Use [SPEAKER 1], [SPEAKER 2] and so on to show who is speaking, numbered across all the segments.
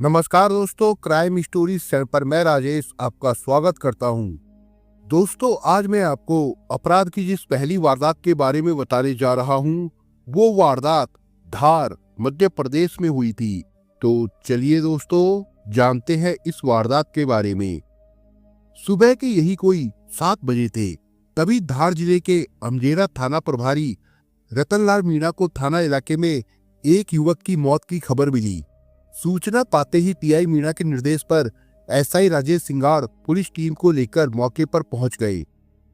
[SPEAKER 1] नमस्कार दोस्तों, crime story channel पर मैं राजेश आपका स्वागत करता हूं। दोस्तों, आज मैं आपको अपराध की जिस पहली वारदात के बारे में बताने जा रहा हूं, वो वारदात धार मध्य प्रदेश में हुई थी। तो चलिए दोस्तों, जानते हैं इस वारदात के बारे में। सुबह के यही कोई 7 बजे थे, तभी धार जिले के अमजेरा थाना प्रभारी रतनलाल मीणा को थाना इलाके में एक युवक की मौत की खबर मिली। सूचना पाते ही टीआई मीणा के निर्देश पर एसआई राजेश सिंगार पुलिस टीम को लेकर मौके पर पहुंच गए,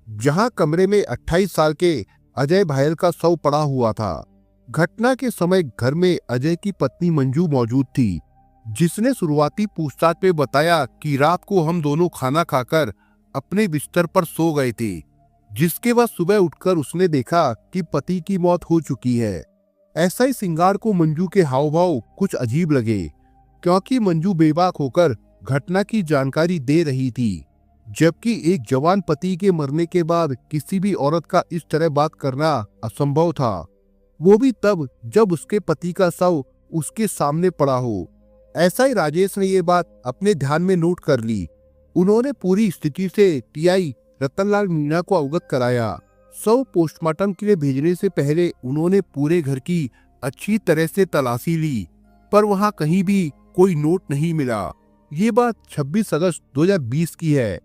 [SPEAKER 1] जहां कमरे में 28 साल के अजय भायल का शव पड़ा हुआ था। घटना के समय घर में अजय की पत्नी मंजू मौजूद थी, जिसने शुरुआती पूछताछ में बताया कि रात को हम दोनों खाना खाकर अपने बिस्तर पर सो गए थे, जिसके बाद सुबह उठकर उसने देखा कि पति की मौत हो चुकी है। एसआई सिंगार को मंजू के हाव भाव कुछ अजीब लगे, क्योंकि मंजू बेबाक होकर घटना की जानकारी दे रही थी, जबकि एक जवान पति के मरने के बाद किसी भी औरत का इस तरह बात करना असंभव था, वो भी तब जब उसके पति का शव उसके सामने पड़ा हो। एसआई राजेश ने ये बात अपने ध्यान में नोट कर ली। उन्होंने पूरी स्थिति से टीआई रतनलाल मीणा को अवगत कराया। शव पोस्टमार्टम के लिए भेजने से पहले उन्होंने पूरे घर की अच्छी तरह से तलाशी ली, पर वहां कहीं भी कोई नोट नहीं मिला। ये बात 26 अगस्त 2020 की है।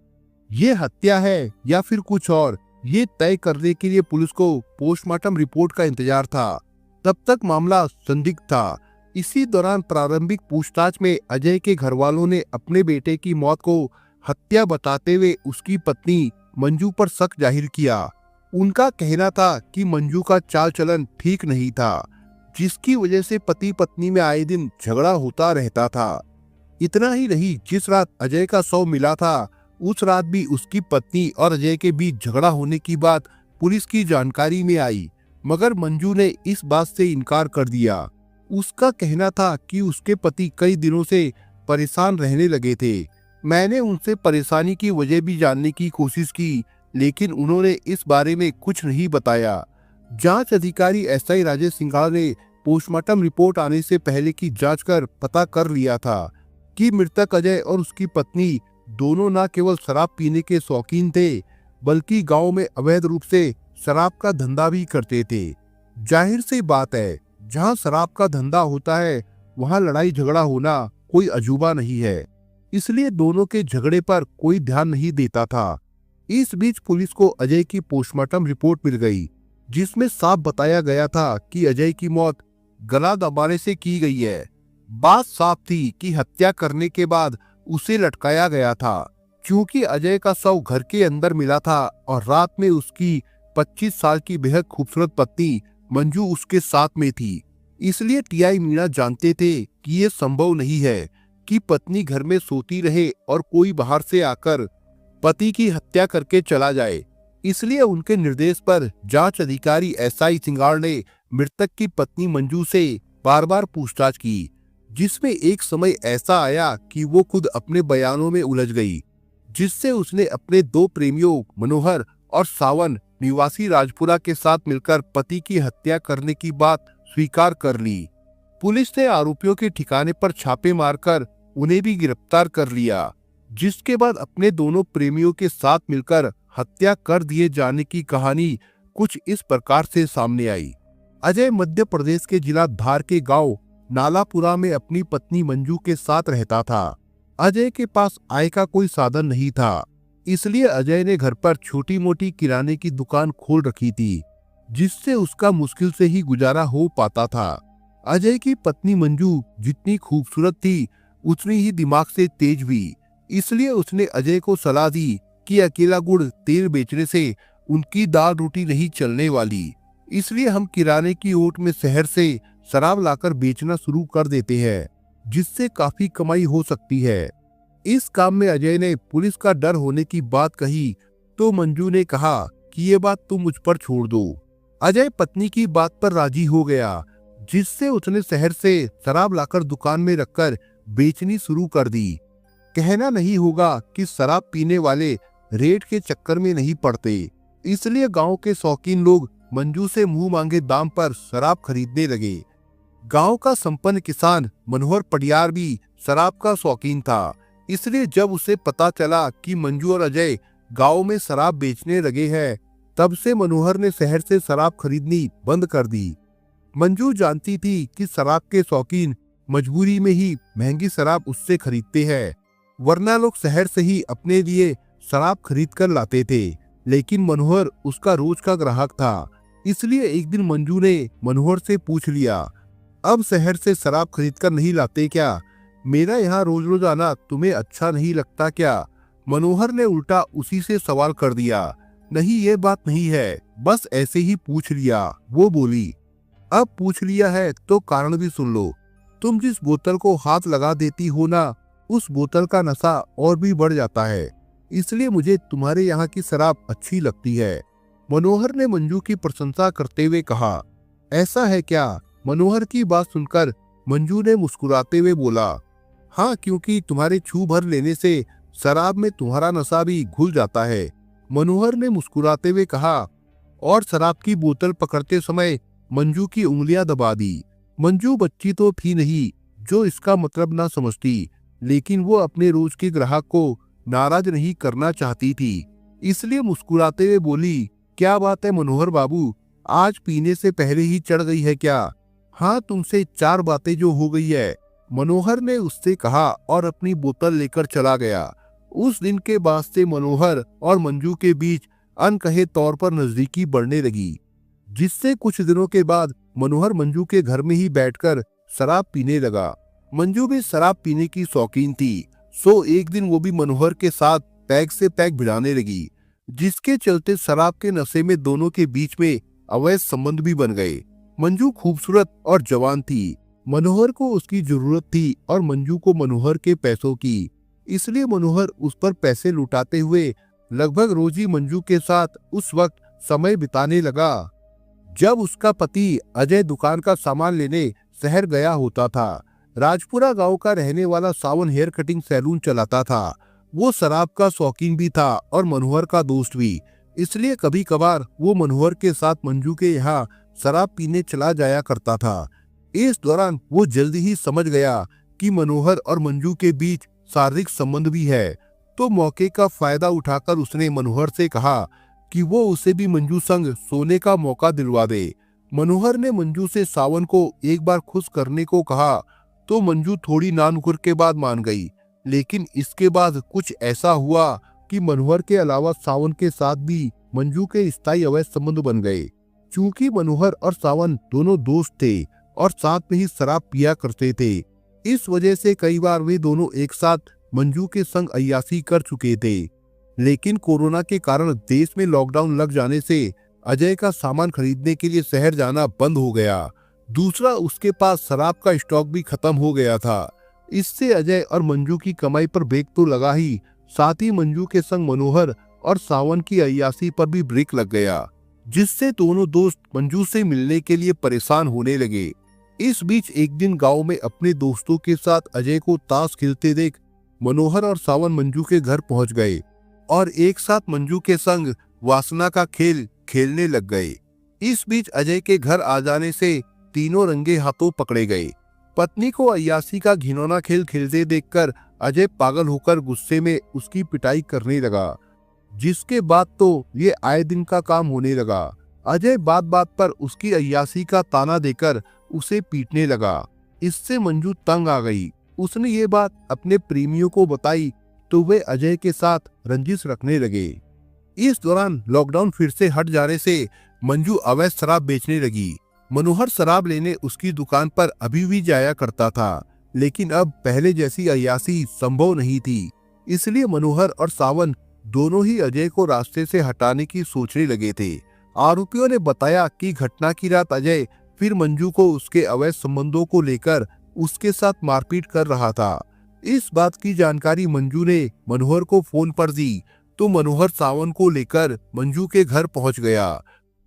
[SPEAKER 1] ये हत्या है या फिर कुछ और, ये तय करने के लिए पुलिस को पोस्टमार्टम रिपोर्ट का इंतजार था। तब तक मामला संदिग्ध था। इसी दौरान प्रारंभिक पूछताछ में अजय के घर वालों ने अपने बेटे की मौत को हत्या बताते हुए उसकी पत्नी मंजू पर शक जाहिर किया। उनका कहना था कि मंजू का चाल चलन ठीक नहीं था, जिसकी वजह से पति पत्नी में आए दिन झगड़ा होता रहता था। इतना ही नहीं, जिस रात अजय का शव मिला था, उस रात भी उसकी पत्नी और अजय के बीच झगड़ा होने की बात पुलिस की जानकारी में आई, मगर मंजू ने इस बात से इनकार कर दिया। उसका कहना था कि उसके पति कई दिनों से परेशान रहने लगे थे। मैंने उनसे परेशानी की वजह भी जानने की कोशिश की, लेकिन उन्होंने इस बारे में कुछ नहीं बताया। जांच अधिकारी एसआई राजेश सिंगार ने पोस्टमार्टम रिपोर्ट आने से पहले की जांच कर पता कर लिया था कि मृतक अजय और उसकी पत्नी दोनों न केवल शराब पीने के शौकीन थे, बल्कि गांव में अवैध रूप से शराब का धंधा भी करते थे। जाहिर सी बात है, जहां शराब का धंधा होता है वहां लड़ाई झगड़ा होना कोई अजूबा नहीं है, इसलिए दोनों के झगड़े पर कोई ध्यान नहीं देता था। इस बीच पुलिस को अजय की पोस्टमार्टम रिपोर्ट मिल गई, जिसमें साफ बताया गया था कि अजय की मौत गला दबाने से की गई है। बात साफ थी कि हत्या करने के बाद उसे लटकाया गया था, क्योंकि अजय का शव घर के अंदर मिला था और रात में उसकी 25 साल की बेहद खूबसूरत पत्नी मंजू उसके साथ में थी। इसलिए टीआई मीणा जानते थे कि ये संभव नहीं है कि पत्नी घर में सोती रहे और कोई बाहर से आकर पति की हत्या करके चला जाए। इसलिए उनके निर्देश पर जांच अधिकारी एसआई सिंगार ने मृतक की पत्नी मंजू से बार बार पूछताछ की, जिसमें एक समय ऐसा आया कि वो खुद अपने बयानों में उलझ गई, जिससे उसने अपने 2 प्रेमियों मनोहर और सावन निवासी राजपुरा के साथ मिलकर पति की हत्या करने की बात स्वीकार कर ली। पुलिस ने आरोपियों के ठिकाने पर छापे मारकर उन्हें भी गिरफ्तार कर लिया, जिसके बाद अपने दोनों प्रेमियों के साथ मिलकर हत्या कर दिए जाने की कहानी कुछ इस प्रकार से सामने आई। अजय मध्य प्रदेश के जिला धार के गांव नालापुरा में अपनी पत्नी मंजू के साथ रहता था। अजय के पास आय का कोई साधन नहीं था, इसलिए अजय ने घर पर छोटी मोटी किराने की दुकान खोल रखी थी, जिससे उसका मुश्किल से ही गुजारा हो पाता था। अजय की पत्नी मंजू जितनी खूबसूरत थी, उतनी ही दिमाग से तेज भी, इसलिए उसने अजय को सलाह दी कि अकेला गुड़ तेल बेचने से उनकी दाल रोटी नहीं चलने वाली, इसलिए हम किराने की ओट में शहर से शराब लाकर बेचना शुरू कर देते हैं, जिससे काफी कमाई हो सकती है। इस काम में अजय ने पुलिस का डर होने की बात कही, तो मंजू ने कहा कि ये बात तुम मुझ पर छोड़ दो। अजय पत्नी की बात पर राजी हो गया, जिससे उसने शहर से शराब लाकर दुकान में रखकर बेचनी शुरू कर दी। कहना नहीं होगा कि शराब पीने वाले रेट के चक्कर में नहीं पड़ते, इसलिए गांव के शौकीन लोग मंजू से मुंह मांगे दाम पर शराब खरीदने लगे। गांव का संपन्न किसान मनोहर पटियार भी शराब का शौकीन था। इसलिए जब उसे पता चला कि मंजू और अजय गांव में शराब बेचने लगे हैं, तब से मनोहर ने शहर से शराब खरीदनी बंद कर दी। मंजू जानती थी कि शराब के शौकीन मजबूरी में ही महंगी शराब उससे खरीदते हैं, वरना लोग शहर से ही अपने लिए शराब खरीद कर लाते थे। लेकिन मनोहर उसका रोज का ग्राहक था। इसलिए एक दिन मंजू ने मनोहर से पूछ लिया, अब शहर से शराब खरीद कर नहीं लाते क्या? मेरा यहाँ रोज रोज आना तुम्हें अच्छा नहीं लगता क्या? मनोहर ने उल्टा उसी से सवाल कर दिया, नहीं ये बात नहीं है, बस ऐसे ही पूछ लिया। वो बोली, अब पूछ लिया है तो कारण भी सुन लो। तुम जिस बोतल को हाथ लगा देती हो ना, उस बोतल का नशा और भी बढ़ जाता है, इसलिए मुझे तुम्हारे यहाँ की शराब अच्छी लगती है। मनोहर ने मंजू की प्रशंसा करते हुए कहा, ऐसा है क्या? मनोहर की बात सुनकर मंजू ने मुस्कुराते हुए बोला, हाँ, क्योंकि तुम्हारे छू भर लेने से शराब में तुम्हारा नशा भी घुल जाता है। मनोहर ने मुस्कुराते हुए कहा और शराब की बोतल पकड़ते समय मंजू की उंगलियां दबा दी। मंजू बच्ची तो थी नहीं जो इसका मतलब ना समझती, लेकिन वो अपने रोज के ग्राहक को नाराज नहीं करना चाहती थी। इसलिए मुस्कुराते हुए बोली, क्या बात है मनोहर बाबू, आज पीने से पहले ही चढ़ गई है क्या? हाँ, तुमसे 4 बातें जो हो गई है, मनोहर ने उससे कहा और अपनी बोतल लेकर चला गया। उस दिन के बाद से मनोहर और मंजू के बीच अनकहे तौर पर नजदीकी बढ़ने लगी, जिससे कुछ दिनों के बाद मनोहर मंजू के घर में ही बैठकर शराब पीने लगा। मंजू भी शराब पीने की शौकीन थी, सो एक दिन वो भी मनोहर के साथ पैग से पैग भिड़ाने लगी, जिसके चलते शराब के नशे में दोनों के बीच में अवैध संबंध भी बन गए। मंजू खूबसूरत और जवान थी, मनोहर को उसकी जरूरत थी और मंजू को मनोहर के पैसों की। इसलिए मनोहर उस पर पैसे लुटाते हुए लगभग रोज ही मंजू के साथ उस वक्त समय बिताने लगा जब उसका पति अजय दुकान का सामान लेने शहर गया होता था। राजपुरा गांव का रहने वाला सावन हेयर कटिंग सैलून चलाता था। वो शराब का शौकीन भी था और मनोहर का दोस्त भी, इसलिए कभी कभार वो मनोहर के साथ मंजू के यहाँ शराब पीने चला जाया करता था। इस दौरान वो जल्दी ही समझ गया कि मनोहर और मंजू के बीच शारीरिक संबंध भी है, तो मौके का फायदा उठाकर उसने मनोहर से कहा कि वो उसे भी मंजू संग सोने का मौका दिलवा दे। मनोहर ने मंजू से सावन को एक बार खुश करने को कहा तो मंजू थोड़ी नानुकुर के बाद मान गई, लेकिन इसके बाद कुछ ऐसा हुआ कि मनोहर के अलावा सावन के साथ भी मंजू के स्थायी अवैध संबंध बन गए। चूंकि मनोहर और सावन दोनों दोस्त थे और साथ में ही शराब पिया करते थे, इस वजह से कई बार वे दोनों एक साथ मंजू के संग अय्याशी कर चुके थे। लेकिन कोरोना के कारण देश में लॉकडाउन लग जाने से अजय का सामान खरीदने के लिए शहर जाना बंद हो गया। दूसरा, उसके पास शराब का स्टॉक भी खत्म हो गया था। इससे अजय और मंजू की कमाई पर ब्रेक तो लगा ही, साथ ही मंजू के संग मनोहर और सावन की अय्याशी पर भी ब्रेक लग गया, जिससे दोनों दोस्त मंजू से मिलने के लिए परेशान होने लगे। इस बीच एक दिन गांव में अपने दोस्तों के साथ अजय को ताश खेलते देख मनोहर और सावन मंजू के घर पहुंच गए और एक साथ मंजू के संग वासना का खेल खेलने लग गए। इस बीच अजय के घर आ जाने से तीनों रंगे हाथों पकड़े गए। पत्नी को अय्याशी का घिनौना खेल खेलते देखकर अजय पागल होकर गुस्से में उसकी पिटाई करने लगा, जिसके बाद तो ये आए दिन का काम होने लगा। अजय बात बात पर उसकी अय्याशी का ताना देकर उसे पीटने लगा। इससे मंजू तंग आ गई। उसने ये बात अपने प्रेमियों को बताई तो वे अजय के साथ रंजिश रखने लगे। इस दौरान लॉकडाउन फिर से हट जाने से मंजू अवैध शराब बेचने लगी। मनोहर शराब लेने उसकी दुकान पर अभी भी जाया करता था, लेकिन अब पहले जैसी अय्याशी संभव नहीं थी। इसलिए मनोहर और सावन दोनों ही अजय को रास्ते से हटाने की सोचने लगे थे। आरोपियों ने बताया कि घटना की रात अजय फिर मंजू को उसके अवैध संबंधों को लेकर उसके साथ मारपीट कर रहा था। इस बात की जानकारी मंजू ने मनोहर को फोन पर दी तो मनोहर सावन को लेकर मंजू के घर पहुंच गया,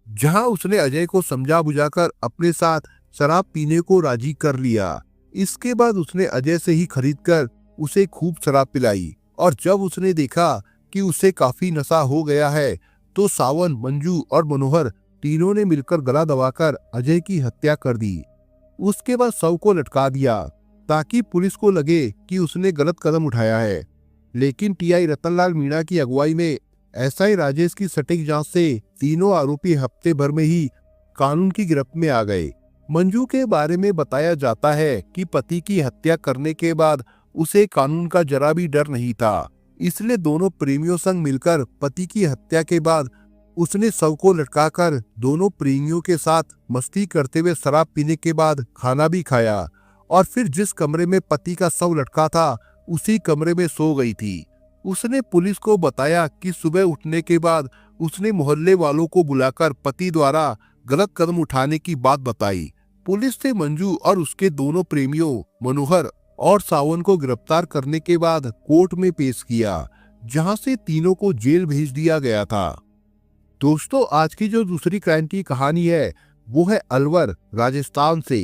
[SPEAKER 1] जहां उसने अजय को समझा बुझाकर अपने साथ शराब पीने को राजी कर लिया। इसके बाद उसने अजय से ही खरीदकर उसे खूब शराब पिलाई और जब उसने देखा कि उसे काफी नशा हो गया है तो सावन, मंजू और मनोहर तीनों ने मिलकर गला दबाकर अजय की हत्या कर दी। उसके बाद शव को लटका दिया ताकि पुलिस को लगे कि उसने गलत कदम उठाया है। लेकिन टीआई रतनलाल मीणा की अगुवाई में एसआई राजेश की सटीक जांच से तीनों आरोपी हफ्ते भर में ही कानून की गिरफ्त में आ गए। मंजू के बारे में बताया जाता है कि पति की हत्या करने के बाद उसे कानून का जरा भी डर नहीं था, इसलिए दोनों प्रेमियों संग मिलकर पति की हत्या के बाद उसने शव को लटकाकर दोनों प्रेमियों के साथ मस्ती करते हुए शराब पीने के बाद खाना भी खाया और फिर जिस कमरे में पति का शव लटका था उसी कमरे में सो गई थी। उसने पुलिस को बताया कि सुबह उठने के बाद उसने मोहल्ले वालों को बुलाकर पति द्वारा गलत कदम उठाने की बात बताई। पुलिस ने मंजू और उसके दोनों प्रेमियों मनोहर और सावन को गिरफ्तार करने के बाद कोर्ट में पेश किया, जहां से तीनों को जेल भेज दिया गया था। दोस्तों, आज की जो दूसरी क्राइम की कहानी है वो है अलवर, राजस्थान से।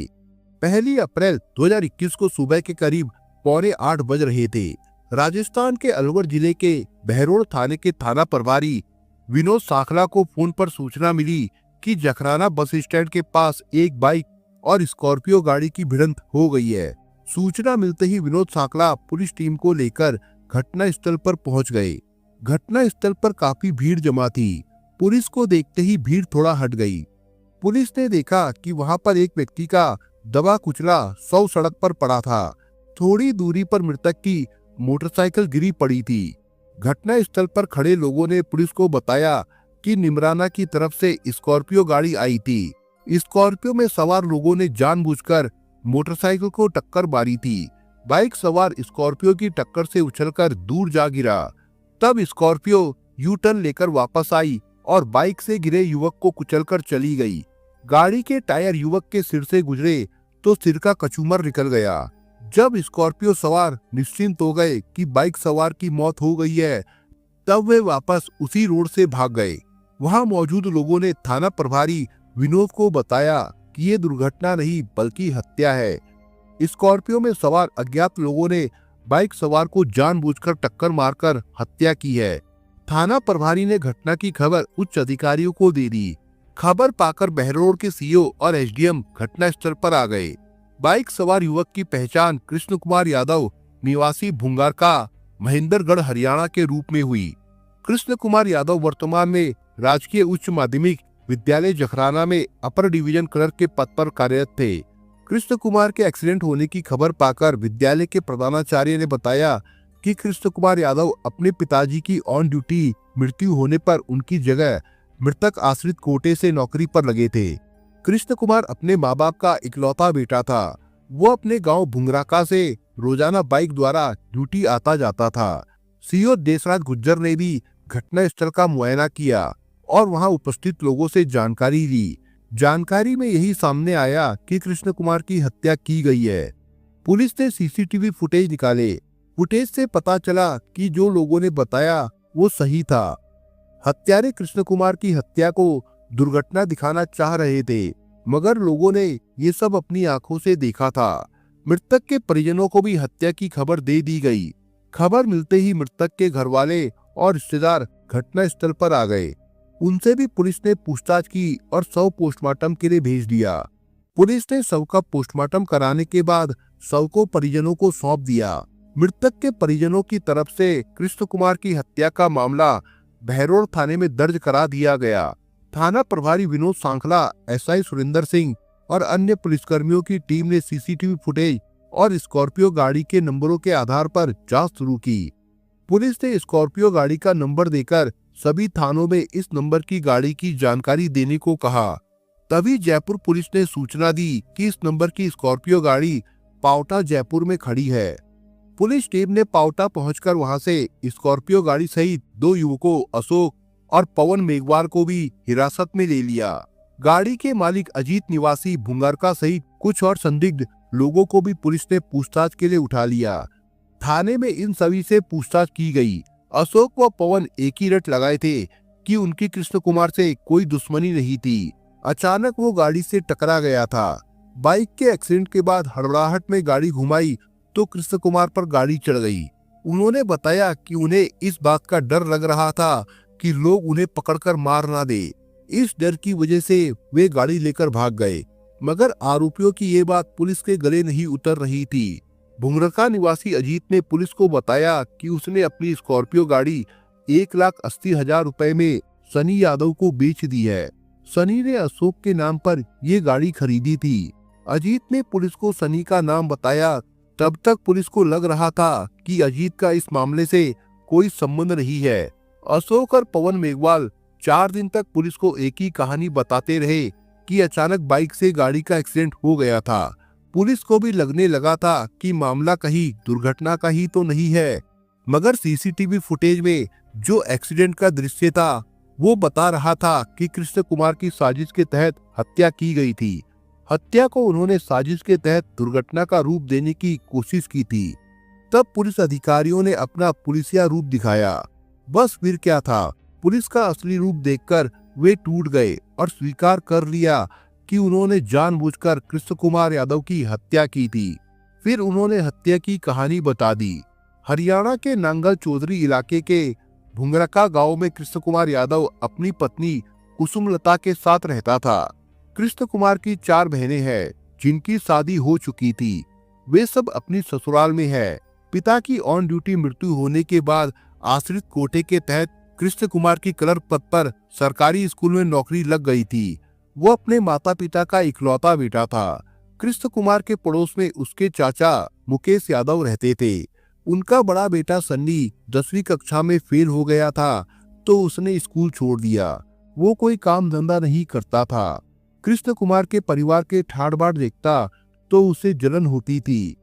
[SPEAKER 1] 1 अप्रैल 2021 को सुबह के करीब 7:45 बज रहे थे। राजस्थान के अलवर जिले के बहरोड़ थाने के थाना प्रभारी विनोद साखला को फोन पर सूचना मिली कि जखराना बस स्टैंड के पास एक बाइक और स्कॉर्पियो गाड़ी की भिड़ंत हो गई है। सूचना मिलते ही विनोद साखला पुलिस टीम को लेकर घटना स्थल पर पहुंच गए। घटना स्थल पर काफी भीड़ जमा थी। पुलिस को देखते ही भीड़ थोड़ा हट गई। पुलिस ने देखा कि वहां पर एक व्यक्ति का दबा कुचला शव सड़क पर पड़ा था। थोड़ी दूरी पर मृतक की मोटरसाइकिल गिरी पड़ी थी। घटना स्थल पर खड़े लोगों ने पुलिस को बताया कि निमराना की तरफ से स्कॉर्पियो गाड़ी आई थी। स्कॉर्पियो में सवार लोगों ने जानबूझकर मोटरसाइकिल को टक्कर मारी थी। बाइक सवार स्कॉर्पियो की टक्कर से उछलकर दूर जा गिरा। तब स्कॉर्पियो यू टर्न लेकर वापस आई और बाइक से गिरे युवक को कुचलकर चली गई। गाड़ी के टायर युवक के सिर से गुजरे तो सिर का कचूमर निकल गया। जब स्कॉर्पियो सवार निश्चिंत हो गए कि बाइक सवार की मौत हो गई है, तब वे वापस उसी रोड से भाग गए। वहां मौजूद लोगों ने थाना प्रभारी विनोद को बताया कि ये दुर्घटना नहीं बल्कि हत्या है। स्कॉर्पियो में सवार अज्ञात लोगों ने बाइक सवार को जानबूझकर टक्कर मारकर हत्या की है। थाना प्रभारी ने घटना की खबर उच्च अधिकारियों को दे दी। खबर पाकर बहरोड़ के सीओ और एसडीएम घटना स्थल पर आ गए। बाइक सवार युवक की पहचान कृष्ण कुमार यादव निवासी भुंगारका, महेंद्रगढ़, हरियाणा के रूप में हुई। कृष्ण कुमार यादव वर्तमान में राजकीय उच्च माध्यमिक विद्यालय जखराना में अपर डिवीजन क्लर्क के पद पर कार्यरत थे। कृष्ण कुमार के एक्सीडेंट होने की खबर पाकर विद्यालय के प्रधानाचार्य ने बताया कि कृष्ण कुमार यादव अपने पिताजी की ऑन ड्यूटी मृत्यु होने पर उनकी जगह मृतक आश्रित कोटे से नौकरी पर लगे थे। कृष्ण कुमार अपने माँ बाप का इकलौता बेटा था। वो अपने गांव भुंगराका से रोजाना बाइक द्वारा ड्यूटी आता जाता था। सीओ देशराज गुज्जर ने भी घटना स्थल का मुआयना किया और वहां उपस्थित लोगों से जानकारी ली। जानकारी में यही सामने आया कि कृष्ण कुमार की हत्या की गई है। पुलिस ने सीसीटीवी फुटेज निकाले। फुटेज से पता चला कि जो लोगों ने बताया वो सही था। हत्यारे कृष्ण कुमार की हत्या को दुर्घटना दिखाना चाह रहे थे, मगर लोगों ने ये सब अपनी आंखों से देखा था। मृतक के परिजनों को भी हत्या की खबर दे दी गई। खबर मिलते ही मृतक के घरवाले और रिश्तेदार घटना स्थल पर आ गए। उनसे भी पुलिस ने पूछताछ की और शव पोस्टमार्टम के लिए भेज दिया। पुलिस ने शव का पोस्टमार्टम कराने के बाद शव को परिजनों को सौंप दिया। मृतक के परिजनों की तरफ से कृष्ण कुमार की हत्या का मामला बहरोड़ थाने में दर्ज करा दिया गया। थाना प्रभारी विनोद सांखला, एसआई सुरेंद्र सिंह और अन्य पुलिसकर्मियों की टीम ने सीसीटीवी फुटेज और स्कॉर्पियो गाड़ी के नंबरों के आधार पर जांच शुरू की। पुलिस ने स्कॉर्पियो गाड़ी का नंबर देकर सभी थानों में इस नंबर की गाड़ी की जानकारी देने को कहा। तभी जयपुर पुलिस ने सूचना दी कि इस नंबर की स्कॉर्पियो गाड़ी पावटा जयपुर में खड़ी है। पुलिस टीम ने पावटा पहुंचकर वहां से स्कॉर्पियो गाड़ी सहित 2 युवकों अशोक और पवन मेघवार को भी हिरासत में ले लिया। गाड़ी के मालिक अजीत निवासी भुंगारका सहित कुछ और संदिग्ध लोगों को भी पुलिस ने पूछताछ के लिए उठा लिया। थाने में इन सभी से पूछताछ की गई। अशोक व पवन एक ही रट लगाए थे कि उनकी कृष्ण कुमार से कोई दुश्मनी नहीं थी। अचानक वो गाड़ी से टकरा गया था। बाइक के एक्सीडेंट के बाद हड़बड़ाहट में गाड़ी घुमाई तो कृष्ण कुमार पर गाड़ी चढ़ गई। उन्होंने बताया कि उन्हें इस बात का डर लग रहा था कि लोग उन्हें पकड़कर मार ना दे। इस डर की वजह से वे गाड़ी लेकर भाग गए, मगर आरोपियों की ये बात पुलिस के गले नहीं उतर रही थी। भुंगरका निवासी अजीत ने पुलिस को बताया कि उसने अपनी स्कॉर्पियो गाड़ी 1,80,000 रुपए में सनी यादव को बेच दी है। सनी ने अशोक के नाम पर ये गाड़ी खरीदी थी। अजीत ने पुलिस को सनी का नाम बताया। तब तक पुलिस को लग रहा था कि अजीत का इस मामले से कोई संबंध नहीं है। अशोक और पवन मेघवाल 4 दिन तक पुलिस को एक ही कहानी बताते रहे कि अचानक बाइक से गाड़ी का एक्सीडेंट हो गया था। पुलिस को भी लगने लगा था कि मामला कहीं दुर्घटना का ही तो नहीं है, मगर सीसीटीवी फुटेज में जो एक्सीडेंट का दृश्य था वो बता रहा था कि कृष्ण कुमार की साजिश के तहत हत्या की गई थी। हत्या को उन्होंने साजिश के तहत दुर्घटना का रूप देने की कोशिश की थी। तब पुलिस अधिकारियों ने अपना पुलिसिया रूप दिखाया। बस फिर क्या था, पुलिस का असली रूप देखकर वे टूट गए और स्वीकार कर लिया कि उन्होंने जानबूझकर कृष्ण कुमार यादव की हत्या की थी। फिर उन्होंने हत्या की कहानी बता दी। हरियाणा के नांगल चौधरी इलाके के भुंगरका गांव में कृष्ण कुमार यादव अपनी पत्नी कुसुमलता के साथ रहता था। कृष्ण कुमार की 4 बहनें हैं जिनकी शादी हो चुकी थी। वे सब अपनी ससुराल में है। पिता की ऑन ड्यूटी मृत्यु होने के बाद आश्रित कोटे के तहत कृष्ण कुमार की क्लर्क पद पर सरकारी स्कूल में नौकरी लग गई थी। वो अपने माता पिता का इकलौता बेटा था। कृष्ण कुमार के पड़ोस में उसके चाचा मुकेश यादव रहते थे। उनका बड़ा बेटा सन्नी 10वीं कक्षा में फेल हो गया था तो उसने स्कूल छोड़ दिया। वो कोई काम धंधा नहीं करता था। कृष्ण कुमार के परिवार के ठाड़ बाड़ देखता तो उसे जलन होती थी,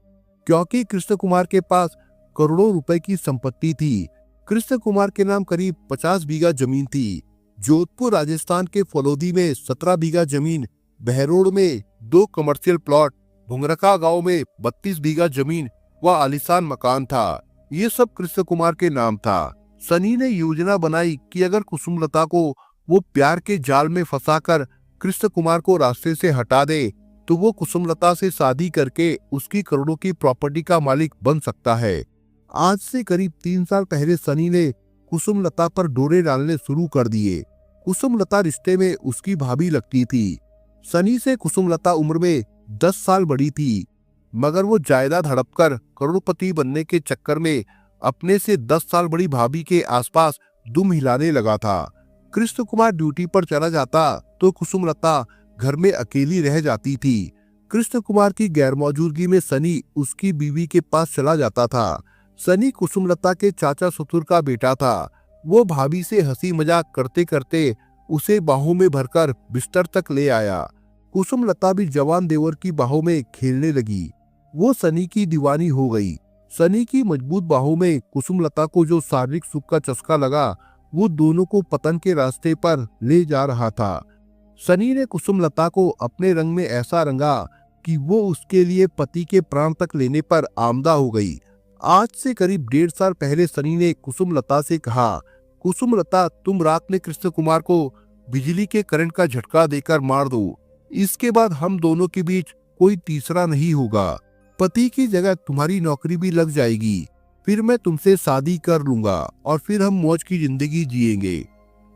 [SPEAKER 1] क्योंकि कृष्ण कुमार के पास करोड़ों रुपए की संपत्ति थी। कृष्ण कुमार के नाम करीब 50 बीघा जमीन थी। जोधपुर राजस्थान के फलोदी में 17 बीघा जमीन, बहरोड में 2 कमर्शियल प्लॉट, भुंगरका गांव में 32 बीघा जमीन व आलीशान मकान था। ये सब कृष्ण कुमार के नाम था। सनी ने योजना बनाई कि अगर कुसुमलता को वो प्यार के जाल में फंसाकर कृष्ण कुमार को रास्ते से हटा दे तो वो कुसुमलता से शादी करके उसकी करोड़ों की प्रॉपर्टी का मालिक बन सकता है। आज से करीब 3 साल पहले सनी ने कुसुमलता पर डोरे डालने शुरू कर दिए। कुसुमलता रिश्ते में उसकी भाभी लगती थी। सनी से कुसुमलता उम्र में 10 साल बड़ी थी, मगर वो जायदाद हड़पकर करोड़पति बनने के चक्कर में अपने से 10 साल बड़ी भाभी के आसपास दुम हिलाने लगा था। कृष्ण कुमार ड्यूटी पर चला जाता तो कुसुमलता घर में अकेली रह जाती थी। कृष्ण कुमार की गैरमौजूदगी में सनी उसकी बीवी के पास चला जाता था। सनी कुसुमलता के चाचा ससुर का बेटा था। वो भाभी से हंसी मजाक करते करते उसे बाहों में भरकर बिस्तर तक ले आया। कुसुमलता भी जवान देवर की बाहों में खेलने लगी। वो सनी की दीवानी हो गई। सनी की मजबूत बाहों में कुसुमलता को जो शारीरिक सुख का चस्का लगा वो दोनों को पतन के रास्ते पर ले जा रहा था। सनी ने कुसुमलता को अपने रंग में ऐसा रंगा कि वो उसके लिए पति के प्राण तक लेने पर आमदा हो गई। आज से करीब 1.5 साल पहले सनी ने कुसुमलता से कहा, कुसुमलता तुम रात में कृष्ण कुमार को बिजली के करंट का झटका देकर मार दो। इसके बाद हम दोनों के बीच कोई तीसरा नहीं होगा। पति की जगह तुम्हारी नौकरी भी लग जाएगी। फिर मैं तुमसे शादी कर लूंगा और फिर हम मौज की जिंदगी जिएंगे।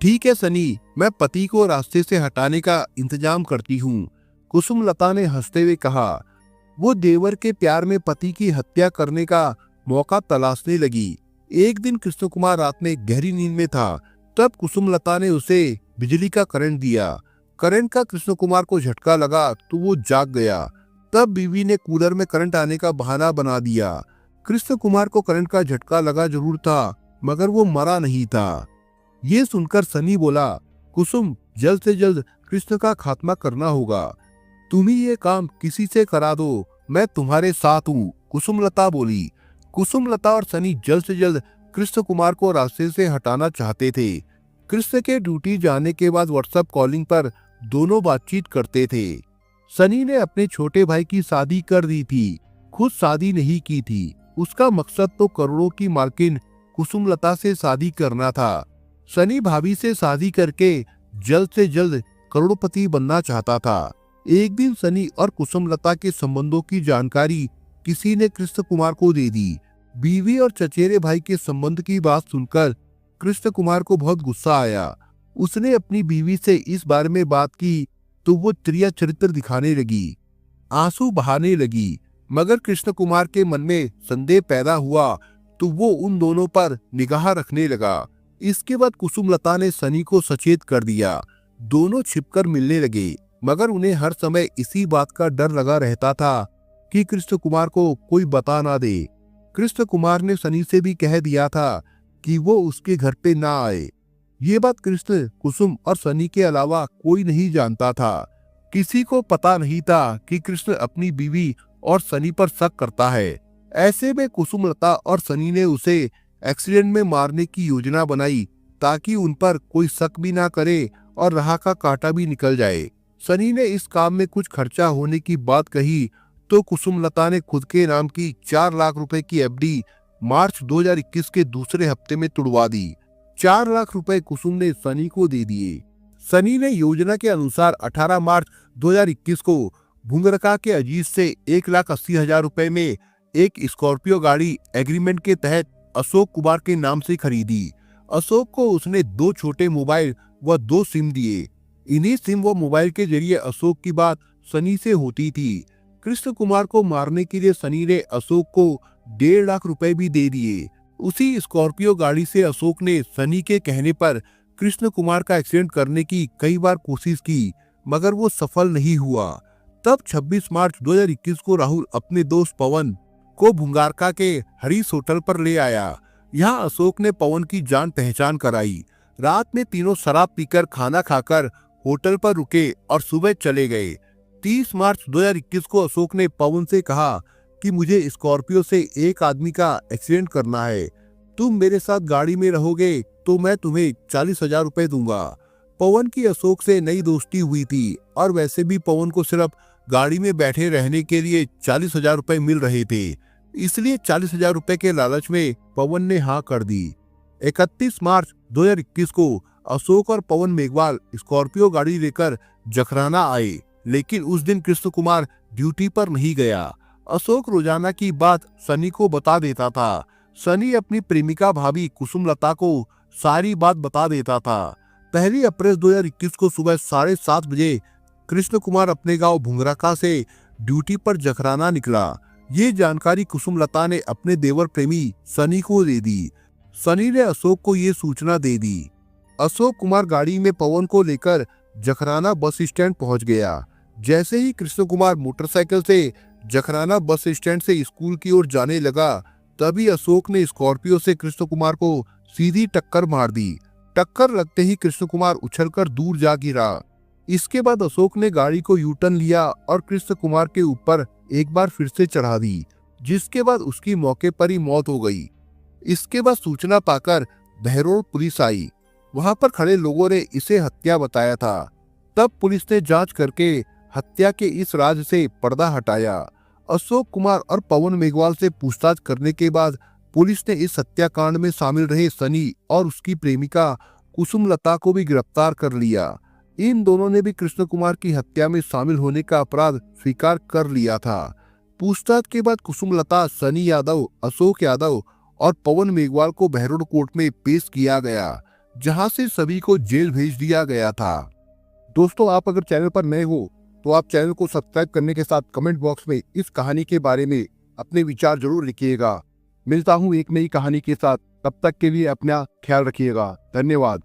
[SPEAKER 1] ठीक है सनी, मैं पति को रास्ते से हटाने का इंतजाम करती हूँ, कुसुमलता ने हंसते हुए कहा। वो देवर के प्यार में पति की हत्या करने का मौका तलाशने लगी। एक दिन कृष्ण कुमार रात में गहरी नींद में था। तब कुसुमलता ने उसे बिजली का करंट दिया। करंट का कृष्ण कुमार को झटका लगा तो वो जाग गया। तब बीवी ने कूलर में करंट आने का बहाना बना दिया। कृष्ण कुमार को करंट का झटका लगा जरूर था, मगर वो मरा नहीं था। ये सुनकर सनी बोला, कुसुम जल्द से जल्द कृष्ण का खात्मा करना होगा। तुम ही ये काम किसी से करा दो, मैं तुम्हारे साथ हूँ, कुसुमलता बोली। कुसुमलता और सनी जल्द से जल्द कृष्ण कुमार को रास्ते से हटाना चाहते थे। कृष्ण के ड्यूटी जाने के बाद व्हाट्सएप कॉलिंग पर दोनों बातचीत करते थे। सनी ने अपने छोटे भाई की शादी कर दी थी, खुद शादी नहीं की थी। उसका मकसद तो करोड़ों की मालकिन कुसुमलता से शादी करना था। सनी भाभी से शादी करके जल्द से जल्द करोड़पति बनना चाहता था। एक दिन सनी और कुसुमलता के संबंधों की जानकारी किसी ने कृष्ण कुमार को दे दी। बीवी और चचेरे भाई के संबंध की बात सुनकर कृष्ण कुमार को बहुत गुस्सा आया। उसने अपनी बीवी से इस बारे में बात की तो वो त्रिया चरित्र दिखाने लगी, आंसू बहाने लगी, मगर कृष्ण कुमार के मन में संदेह पैदा हुआ तो वो उन दोनों पर निगाह रखने लगा। इसके बाद कुसुमलता ने सनी को सचेत कर दिया। दोनों छिपकर मिलने लगे, मगर उन्हें हर समय इसी बात का डर लगा रहता था कि कृष्ण कुमार को कोई बता ना दे। कृष्ण कुमार ने सनी से भी कह दिया था कि वो उसके घर पे ना आए। ये बात कृष्ण, कुसुम और सनी के अलावा कोई नहीं जानता था। किसी को पता नहीं था कि कृष्ण अपनी बीवी और सनी पर शक करता है। ऐसे में कुसुमलता और सनी ने उसे एक्सीडेंट में मारने की योजना बनाई ताकि उन पर कोई शक भी ना करे और राह का कांटा भी निकल जाए। सनी ने इस काम में कुछ खर्चा होने की बात कही तो कुसुमलता ने खुद के नाम की 4 लाख रुपए की एफडी मार्च 2021 के दूसरे हफ्ते में तुड़वा दी। 4 लाख रुपए कुसुम ने सनी को दे दिए। सनी ने योजना के अनुसार 18 मार्च 2021 को भुंगरका के अजीज से 1,80,000 रुपए में एक स्कॉर्पियो गाड़ी एग्रीमेंट के तहत अशोक कुमार के नाम से खरीदी। अशोक को उसने 2 छोटे मोबाइल व 2 सिम दिए। इन्हीं सिम व मोबाइल के जरिए अशोक की बात सनी से होती थी। कृष्ण कुमार को मारने के लिए सनी ने अशोक को 1.5 लाख रुपए भी दे दिए। उसी स्कॉर्पियो गाड़ी से अशोक ने सनी के कहने पर कृष्ण कुमार का एक्सीडेंट करने की कई बार कोशिश की, मगर वो सफल नहीं हुआ। तब 26 मार्च 2021 को राहुल अपने दोस्त पवन को भुंगारका के हरीश होटल पर ले आया। यहाँ अशोक ने पवन की जान पहचान कराई। रात में तीनों शराब पीकर खाना खाकर होटल पर रुके और सुबह चले गए। 30 मार्च 2021 को अशोक ने पवन से कहा कि मुझे स्कॉर्पियो से एक आदमी का एक्सीडेंट करना है, तुम मेरे साथ गाड़ी में रहोगे तो मैं तुम्हें 40,000 रुपए दूंगा। पवन की अशोक से नई दोस्ती हुई थी और वैसे भी पवन को सिर्फ गाड़ी में बैठे रहने के लिए 40,000 रुपए मिल रहे थे, इसलिए 40,000 रुपए के लालच में पवन ने हाँ कर दी। 31 मार्च 2021 को अशोक और पवन मेघवाल स्कॉर्पियो गाड़ी लेकर जखराना आए, लेकिन उस दिन कृष्ण कुमार ड्यूटी पर नहीं गया। अशोक रोजाना की बात सनी को बता देता था। सनी अपनी प्रेमिका भाभी कुसुमलता को सारी बात बता देता था। 1 अप्रैल 2021 को सुबह 7:30 बजे कृष्ण कुमार अपने गांव भुंगरका से ड्यूटी पर जखराना निकला। ये जानकारी कुसुमलता ने अपने देवर प्रेमी सनी को दे दी। सनी ने अशोक को ये सूचना दे दी। अशोक कुमार गाड़ी में पवन को लेकर जखराना बस स्टैंड पहुंच गया। जैसे ही कृष्ण कुमार मोटरसाइकिल से जखराना बस स्टैंड से स्कूल की ओर जाने लगा, तभी अशोक ने स्कॉर्पियो से कृष्ण कुमार को सीधी टक्कर मार दी। टक्कर लगते ही कृष्ण कुमार उछलकर दूर जा गिरा। इसके बाद अशोक ने गाड़ी को यू टर्न लिया और कृष्ण कुमार के ऊपर एक बार फिर से चढ़ा दी, जिसके बाद उसकी मौके पर ही मौत हो गई। इसके बाद सूचना पाकर बहरोड पुलिस आई। वहां पर खड़े लोगों ने इसे हत्या बताया था। तब पुलिस ने जांच करके हत्या के इस राज से पर्दा हटाया। अशोक कुमार और पवन मेघवाल से पूछताछ करने के बाद पुलिस ने इस हत्याकांड में शामिल रहे सनी और उसकी प्रेमिका कुसुमलता को भी गिरफ्तार कर लिया। इन दोनों ने भी कृष्ण कुमार की हत्या में शामिल होने का अपराध स्वीकार कर लिया था। पूछताछ के बाद कुसुमलता, सनी यादव, अशोक यादव और पवन मेघवाल को बहरोड कोर्ट में पेश किया गया, जहां से सभी को जेल भेज दिया गया था। दोस्तों, आप अगर चैनल पर नए हो तो आप चैनल को सब्सक्राइब करने के साथ कमेंट बॉक्स में इस कहानी के बारे में अपने विचार जरूर लिखिएगा। मिलता हूं एक नई कहानी के साथ, तब तक के लिए अपना ख्याल रखिएगा। धन्यवाद।